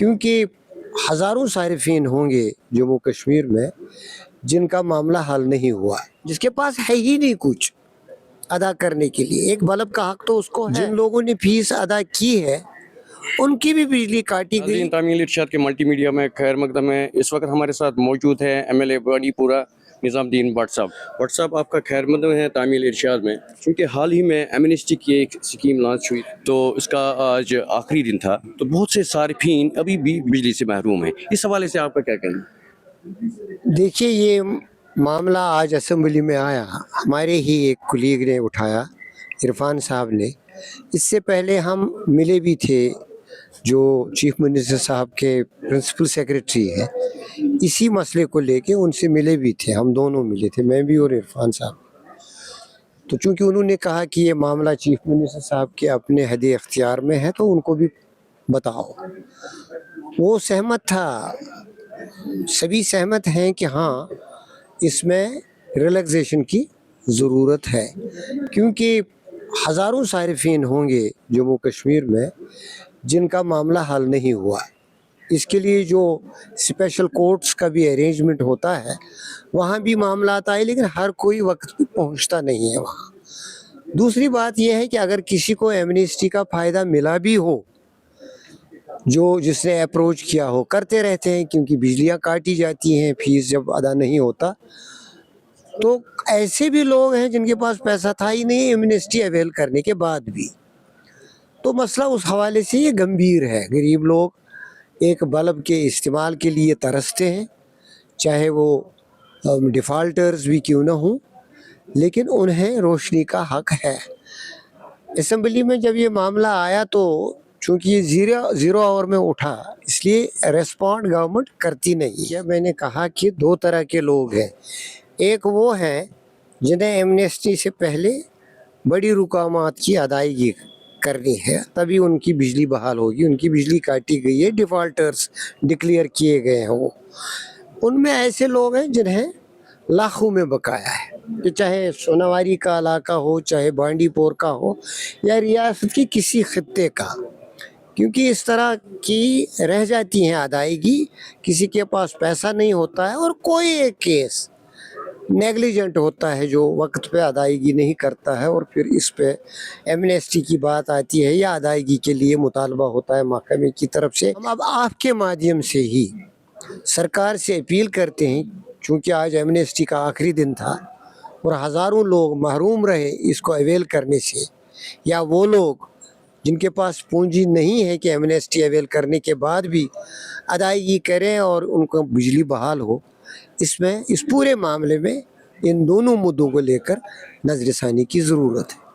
کیونکہ ہزاروں صارفین ہوں گے جموں کشمیر میں جن کا معاملہ حل نہیں ہوا، جس کے پاس ہے ہی نہیں کچھ ادا کرنے کے لیے۔ ایک بلب کا حق تو اس کو ہے۔ جن لوگوں نے فیس ادا کی ہے ان کی بھی بجلی کاٹی گئی۔ تعمیل ارشاد کے ملٹی میڈیا میں خیر مقدم ہے۔ اس وقت ہمارے ساتھ موجود ہے ایم ایل اے بانڈی پورہ نظام الدین بٹ صاحب۔ بٹ صاحب آپ کا خیر مقدم ہے تعمیل ارشاد میں، کیونکہ حال ہی میں ایمنسٹی کی ایک اسکیم لانچ ہوئی تو اس کا آج آخری دن تھا، تو بہت سے صارفین ابھی بھی بجلی سے محروم ہیں۔ اس حوالے سے آپ کا کیا کہنا ہے؟ دیکھیے، یہ معاملہ آج اسمبلی میں آیا، ہمارے ہی ایک کولیگ نے اٹھایا، عرفان صاحب نے۔ اس سے پہلے ہم ملے بھی تھے، جو چیف منسٹر صاحب کے پرنسپل سیکریٹری ہیں، اسی مسئلے کو لے کے ان سے ملے بھی تھے، ہم دونوں ملے تھے، میں بھی اور عرفان صاحب۔ تو چونکہ انہوں نے کہا کہ یہ معاملہ چیف منسٹر صاحب کے اپنے حد اختیار میں ہے تو ان کو بھی بتاؤ۔ وہ سہمت تھا، سبھی سہمت ہیں کہ ہاں اس میں ریلیکسیشن کی ضرورت ہے، کیونکہ ہزاروں صارفین ہوں گے جموں کشمیر میں جن کا معاملہ حل نہیں ہوا۔ اس کے لیے جو اسپیشل کورٹس کا بھی ارینجمنٹ ہوتا ہے وہاں بھی معاملات آئے، لیکن ہر کوئی وقت پہ پہنچتا نہیں ہے وہاں۔ دوسری بات یہ ہے کہ اگر کسی کو ایمنسٹی کا فائدہ ملا بھی ہو، جس نے اپروچ کیا ہو، کرتے رہتے ہیں کیونکہ بجلیاں کاٹی جاتی ہیں فیس جب ادا نہیں ہوتا، تو ایسے بھی لوگ ہیں جن کے پاس پیسہ تھا ہی نہیں ایمنسٹی اویل کرنے کے بعد بھی۔ تو مسئلہ اس حوالے سے یہ گمبھیر ہے۔ غریب لوگ ایک بلب کے استعمال کے لیے ترستے ہیں، چاہے وہ ڈیفالٹرز بھی کیوں نہ ہوں، لیکن انہیں روشنی کا حق ہے۔ اسمبلی میں جب یہ معاملہ آیا تو چونکہ یہ زیرو آور میں اٹھا، اس لیے ریسپونڈ گورنمنٹ کرتی نہیں۔ جب میں نے کہا کہ دو طرح کے لوگ ہیں، ایک وہ ہیں جنہیں ایمنسٹی سے پہلے بڑی رقامات کی ادائیگی کرنی ہے، تبھی ان کی بجلی بحال ہوگی، ان کی بجلی کاٹی گئی ہے، ڈیفالٹرز ڈکلیئر کیے گئے ہیں وہ۔ ان میں ایسے لوگ ہیں جنہیں لاکھوں میں بقایا ہے، کہ چاہے سوناواری کا علاقہ ہو، چاہے بانڈی پور کا ہو، یا ریاست کی کسی خطے کا، کیونکہ اس طرح کی رہ جاتی ہیں ادائیگی، کسی کے پاس پیسہ نہیں ہوتا ہے، اور کوئی ایک کیس نیگلیجنٹ ہوتا ہے جو وقت پہ ادائیگی نہیں کرتا ہے، اور پھر اس پہ ایمنسٹی کی بات آتی ہے یا ادائیگی کے لیے مطالبہ ہوتا ہے محکمے کی طرف سے۔ ہم اب آپ کے مادھیم سے ہی سرکار سے اپیل کرتے ہیں، چونکہ آج ایمنسٹی کا آخری دن تھا اور ہزاروں لوگ محروم رہے اس کو اویل کرنے سے، یا وہ لوگ جن کے پاس پونجی نہیں ہے کہ ایمنسٹی اویل کرنے کے بعد بھی ادائیگی کریں اور ان کو بجلی بحال ہو، اس پورے معاملے میں ان دونوں مدعوں کو لے کر نظر ثانی کی ضرورت ہے۔